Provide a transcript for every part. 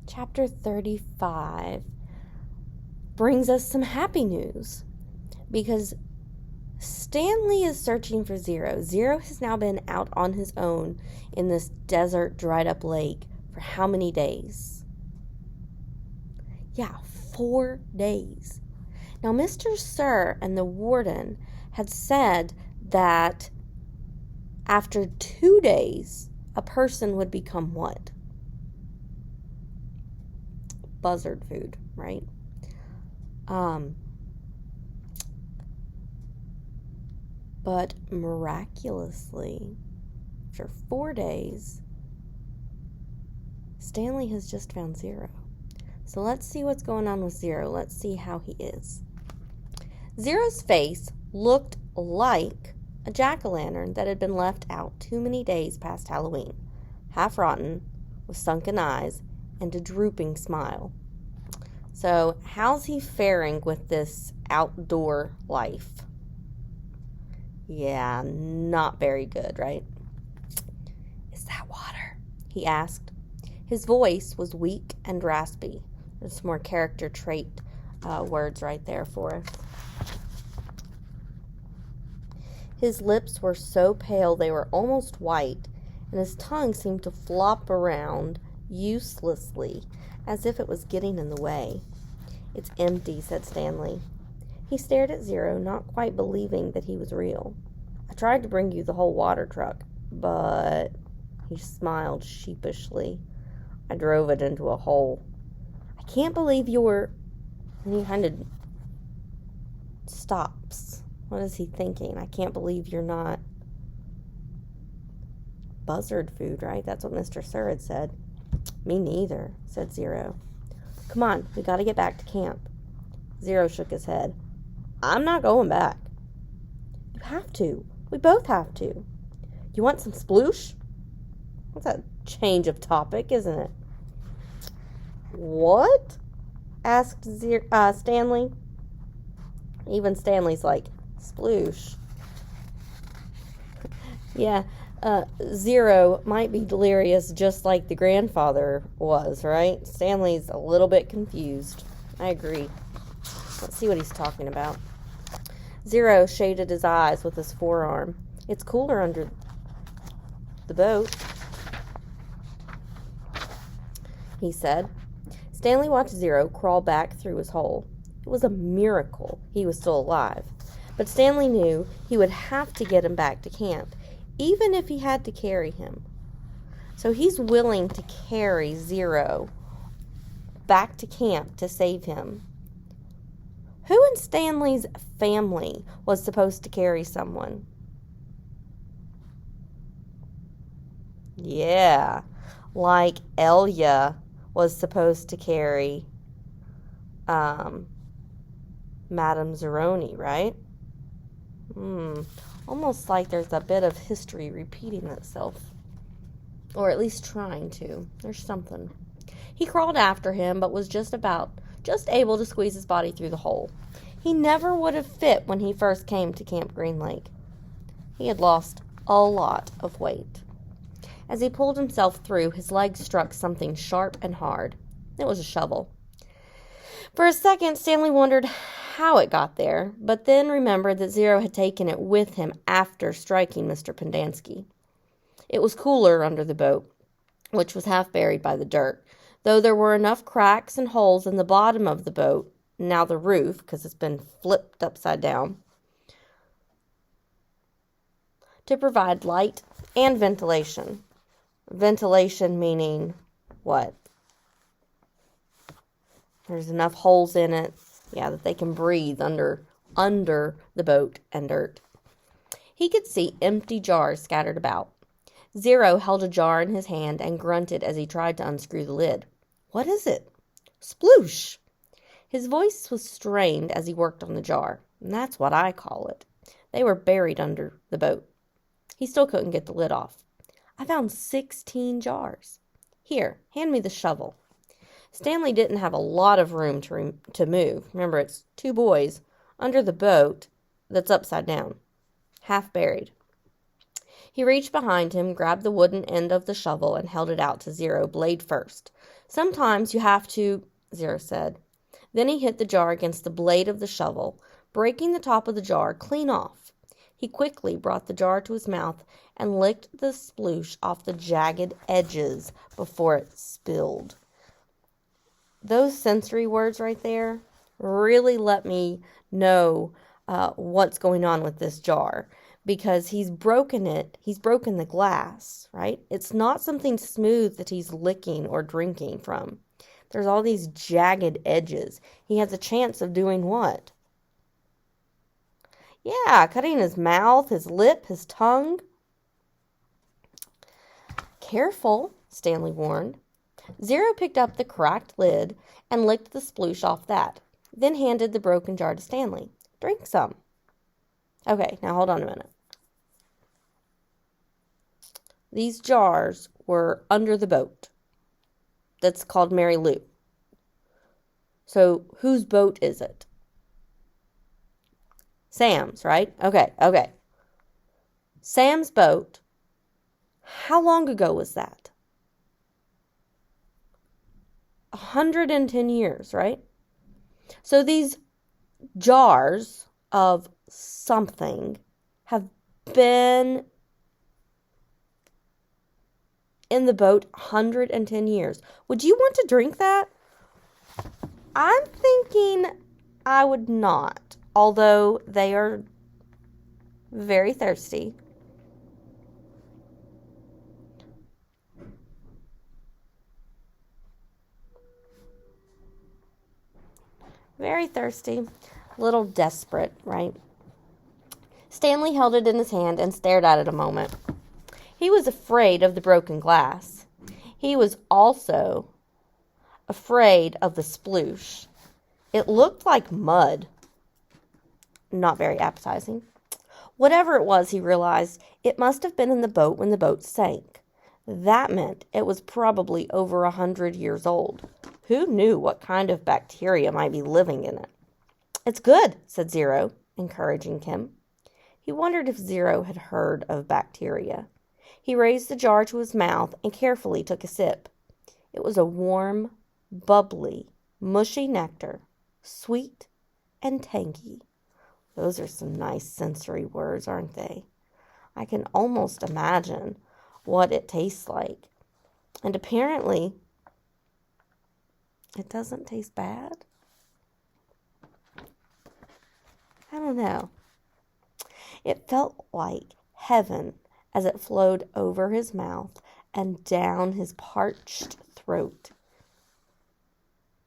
Chapter 35 brings us some happy news because Stanley is searching for Zero. Zero has now been out on his own in this desert, dried up lake for how many days? Yeah, 4 days. Now, Mr. Sir and the warden had said that after 2 days, a person would become what? Buzzard food, right? But miraculously, after 4 days, Stanley has just found Zero. So let's see what's going on with Zero. Let's see how he is. Zero's face looked like a jack-o'-lantern that had been left out too many days past Halloween, half rotten, with sunken eyes, and a drooping smile. So, how's he faring with this outdoor life? Yeah, not very good, right? Is that water? He asked. His voice was weak and raspy. There's some more character trait words right there for us. His lips were so pale they were almost white, and his tongue seemed to flop around uselessly, as if it was getting in the way. It's empty, said Stanley. He stared at Zero, not quite believing that he was real. I tried to bring you the whole water truck, but... He smiled sheepishly. I drove it into a hole. I can't believe you're... And he kind of stops. What is he thinking? I can't believe you're not... Buzzard food, right? That's what Mr. Sir had said. Me neither, said Zero. Come on, we gotta get back to camp. Zero shook his head. I'm not going back. You have to. We both have to. You want some sploosh? That's a change of topic, isn't it? What? Asked Stanley. Even Stanley's like, sploosh. Yeah, Zero might be delirious just like the grandfather was, right? Stanley's a little bit confused. I agree. Let's see what he's talking about. Zero shaded his eyes with his forearm. It's cooler under the boat, he said. Stanley watched Zero crawl back through his hole. It was a miracle he was still alive. But Stanley knew he would have to get him back to camp, even if he had to carry him. So he's willing to carry Zero back to camp to save him. Who in Stanley's family was supposed to carry someone? Yeah, like Elia was supposed to carry Madame Zeroni, right? Almost like there's a bit of history repeating itself. Or at least trying to. There's something. He crawled after him, but was just able to squeeze his body through the hole. He never would have fit when he first came to Camp Green Lake. He had lost a lot of weight. As he pulled himself through, his legs struck something sharp and hard. It was a shovel. For a second, Stanley wondered how it got there, but then remembered that Zero had taken it with him after striking Mr. Pendanski. It was cooler under the boat, which was half buried by the dirt, though there were enough cracks and holes in the bottom of the boat, now the roof, because it's been flipped upside down, to provide light and ventilation. Ventilation meaning what? There's enough holes in it, that they can breathe under the boat and dirt. He could see empty jars scattered about. Zero held a jar in his hand and grunted as he tried to unscrew the lid. What is it? Sploosh! His voice was strained as he worked on the jar, and that's what I call it. They were buried under the boat. He still couldn't get the lid off. I found 16 jars. Here, hand me the shovel. Stanley didn't have a lot of room to move. Remember, it's 2 boys under the boat that's upside down, half buried. He reached behind him, grabbed the wooden end of the shovel, and held it out to Zero, blade first. "Sometimes you have to," Zero said. Then he hit the jar against the blade of the shovel, breaking the top of the jar clean off. He quickly brought the jar to his mouth and licked the sploosh off the jagged edges before it spilled. Those sensory words right there really let me know what's going on with this jar, because he's broken the glass, right? It's not something smooth that he's licking or drinking from. There's all these jagged edges. He has a chance of doing what? Yeah, cutting his mouth, his lip, his tongue. "Careful," Stanley warned. Zero picked up the cracked lid and licked the sploosh off that, then handed the broken jar to Stanley. "Drink some." Okay, now hold on a minute. These jars were under the boat. That's called Mary Lou. So whose boat is it? Sam's, right? Okay. Sam's boat. How long ago was that? 110 years, right? So these jars of something have been in the boat 110 years. Would you want to drink that? I'm thinking I would not, although they are very thirsty. Very thirsty, a little desperate, right? Stanley held it in his hand and stared at it a moment. He was afraid of the broken glass. He was also afraid of the sploosh. It looked like mud. Not very appetizing. Whatever it was, he realized, it must have been in the boat when the boat sank. That meant it was probably over 100 years old. Who knew what kind of bacteria might be living in it? "It's good," said Zero, encouraging him. He wondered if Zero had heard of bacteria. He raised the jar to his mouth and carefully took a sip. It was a warm, bubbly, mushy nectar, sweet and tangy. Those are some nice sensory words, aren't they? I can almost imagine what it tastes like. And apparently, it doesn't taste bad. I don't know. It felt like heaven as it flowed over his mouth and down his parched throat.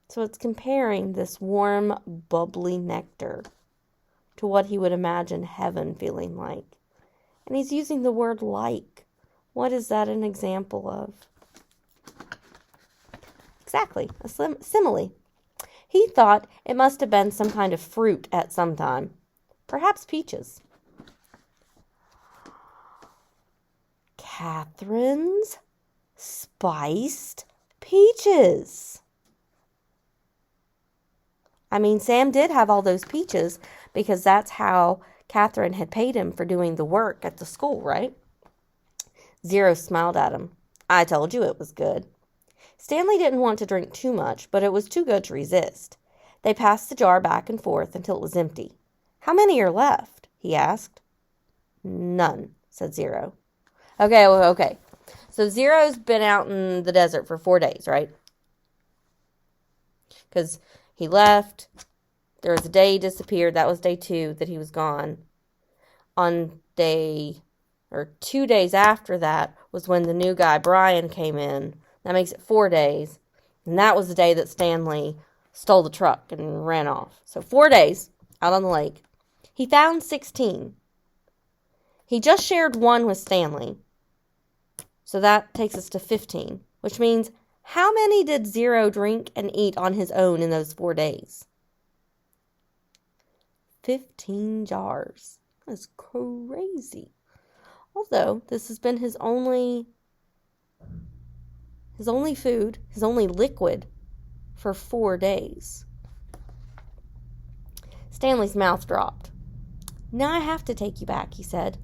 So it's comparing this warm, bubbly nectar to what he would imagine heaven feeling like. And he's using the word like. What is that an example of? Exactly, a simile. He thought it must have been some kind of fruit at some time. Perhaps peaches. Catherine's spiced peaches. I mean, Sam did have all those peaches because that's how Catherine had paid him for doing the work at the school, right? Zero smiled at him. "I told you it was good." Stanley didn't want to drink too much, but it was too good to resist. They passed the jar back and forth until it was empty. "How many are left?" he asked. "None," said Zero. Okay. So Zero's been out in the desert for 4 days, right? Because he left. There was a day he disappeared. That was day 2 that he was gone. On 2 days after that was when the new guy, Brian, came in. That makes it 4 days. And that was the day that Stanley stole the truck and ran off. So 4 days out on the lake. He found 16. He just shared 1 with Stanley. So that takes us to 15, which means how many did Zero drink and eat on his own in those 4 days? 15 jars. That's crazy. Although this has been his only food, his only liquid for 4 days. Stanley's mouth dropped. "Now I have to take you back," he said.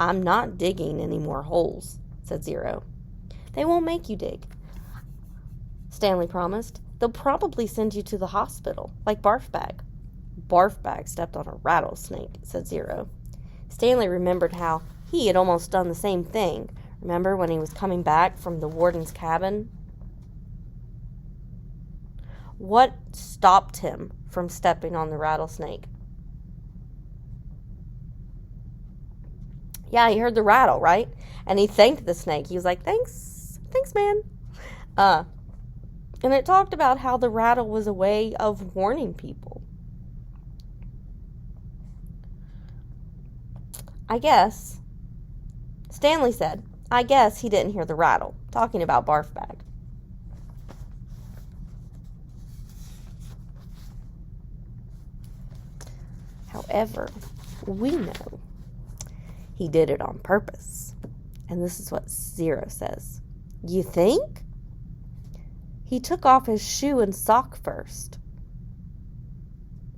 I'm not digging any more holes, said Zero. They won't make you dig, Stanley promised. They'll probably send you to the hospital, like Barfbag. Barfbag stepped on a rattlesnake, said Zero. Stanley remembered how he had almost done the same thing. Remember when he was coming back from the warden's cabin? What stopped him from stepping on the rattlesnake? Yeah, he heard the rattle, right? And he thanked the snake. He was like, thanks, man. And it talked about how the rattle was a way of warning people. Stanley said, I guess he didn't hear the rattle, talking about Barfbag. However, we know he did it on purpose. And this is what Zero says. You think? He took off his shoe and sock first.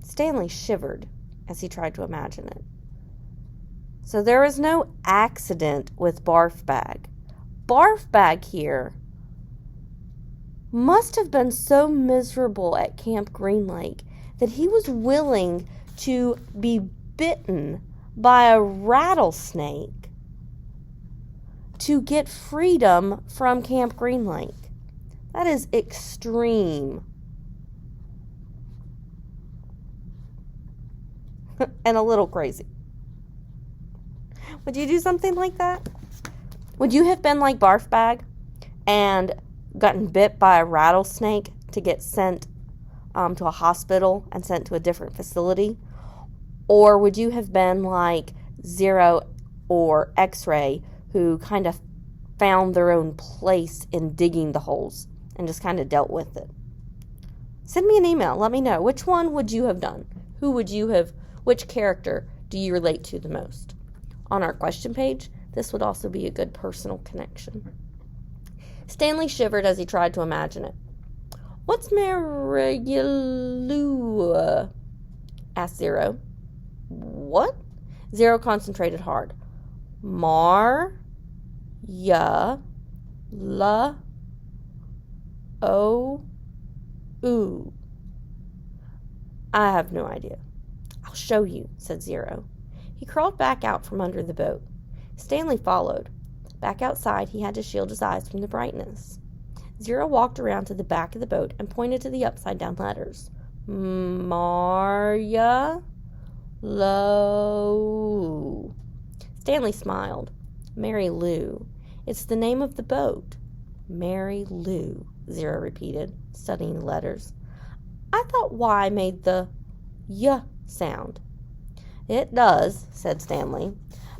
Stanley shivered as he tried to imagine it. So there was no accident with Barfbag. Barfbag here must have been so miserable at Camp Green Lake that he was willing to be bitten by a rattlesnake to get freedom from Camp Green Lake. That is extreme. And a little crazy. Would you do something like that? Would you have been like Barfbag and gotten bit by a rattlesnake to get sent to a hospital and sent to a different facility? Or would you have been like Zero or X-Ray, who kind of found their own place in digging the holes and just kind of dealt with it? Send me an email. Let me know. Which one would you have done? Which character do you relate to the most? On our question page, this would also be a good personal connection. Stanley shivered as he tried to imagine it. What's Marilu? Asked Zero. What? Zero concentrated hard. Mar ya la o oo. I have no idea. I'll show you, said Zero. He crawled back out from under the boat. Stanley followed. Back outside, he had to shield his eyes from the brightness. Zero walked around to the back of the boat and pointed to the upside-down letters. Marya Lou. Stanley smiled. Mary Lou. It's the name of the boat. Mary Lou, Zero repeated, studying the letters. I thought Y made the Y sound. It does, said Stanley,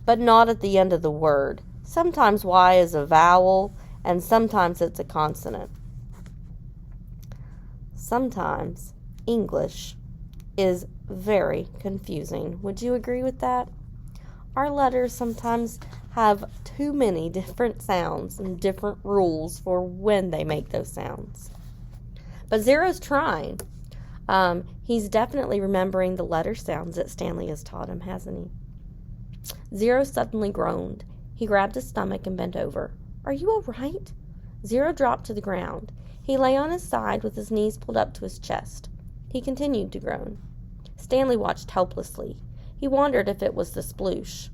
but not at the end of the word. Sometimes Y is a vowel, and sometimes it's a consonant. Sometimes English is very confusing. Would you agree with that? Our letters sometimes have too many different sounds and different rules for when they make those sounds. But Zero's trying. He's definitely remembering the letter sounds that Stanley has taught him, hasn't he? Zero suddenly groaned. He grabbed his stomach and bent over. Are you all right? Zero dropped to the ground. He lay on his side with his knees pulled up to his chest. He continued to groan. Stanley watched helplessly. He wondered if it was the sploosh.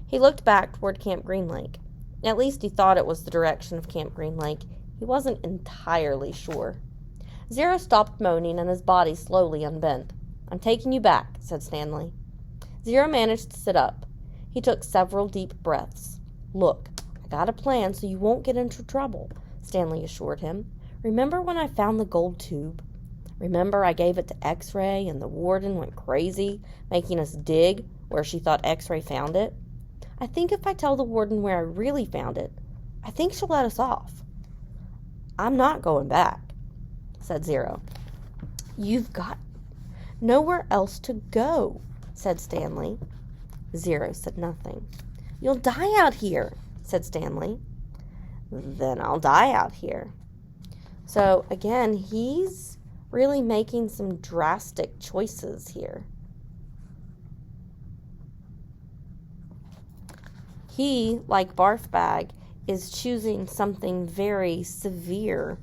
He looked back toward Camp Green Lake. At least he thought it was the direction of Camp Green Lake. He wasn't entirely sure. Zero stopped moaning and his body slowly unbent. I'm taking you back, said Stanley. Zero managed to sit up. He took several deep breaths. Look, I got a plan so you won't get into trouble, Stanley assured him. Remember when I found the gold tube? Remember I gave it to X-Ray and the warden went crazy, making us dig where she thought X-Ray found it? I think if I tell the warden where I really found it, I think she'll let us off. I'm not going back, said Zero. You've got nowhere else to go, said Stanley. Zero said nothing. You'll die out here, said Stanley. Then I'll die out here. So again, he's really making some drastic choices here. He, like Barfbag, is choosing something very severe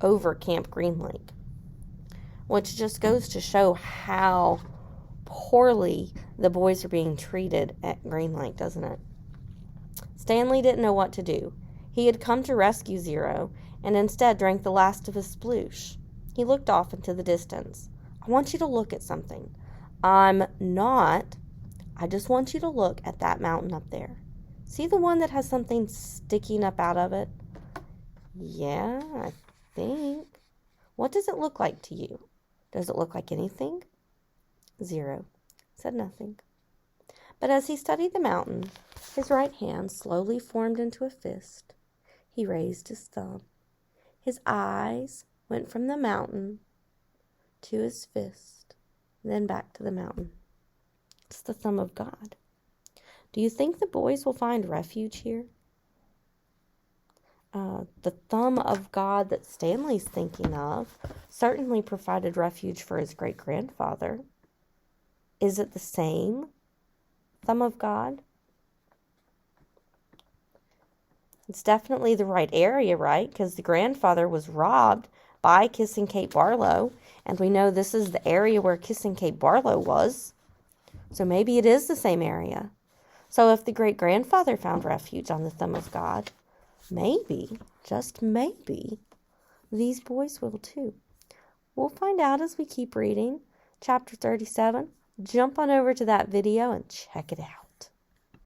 over Camp Green Lake, which just goes to show how poorly the boys are being treated at Green Lake, doesn't it? Stanley didn't know what to do. He had come to rescue Zero, and instead drank the last of his sploosh. He looked off into the distance. I want you to look at something. I just want you to look at that mountain up there. See the one that has something sticking up out of it? Yeah, I think. What does it look like to you? Does it look like anything? Zero said nothing. But as he studied the mountain, his right hand slowly formed into a fist. He raised his thumb. His eyes went from the mountain to his fist, then back to the mountain. It's the thumb of God. Do you think the boys will find refuge here? The thumb of God that Stanley's thinking of certainly provided refuge for his great-grandfather. Is it the same thumb of God? It's definitely the right area, right? Because the grandfather was robbed by Kissing Kate Barlow, and we know this is the area where Kissing Kate Barlow was. So maybe it is the same area. So if the great-grandfather found refuge on the thumb of God, maybe, just maybe, these boys will too. We'll find out as we keep reading. Chapter 37. Jump on over to that video and check it out.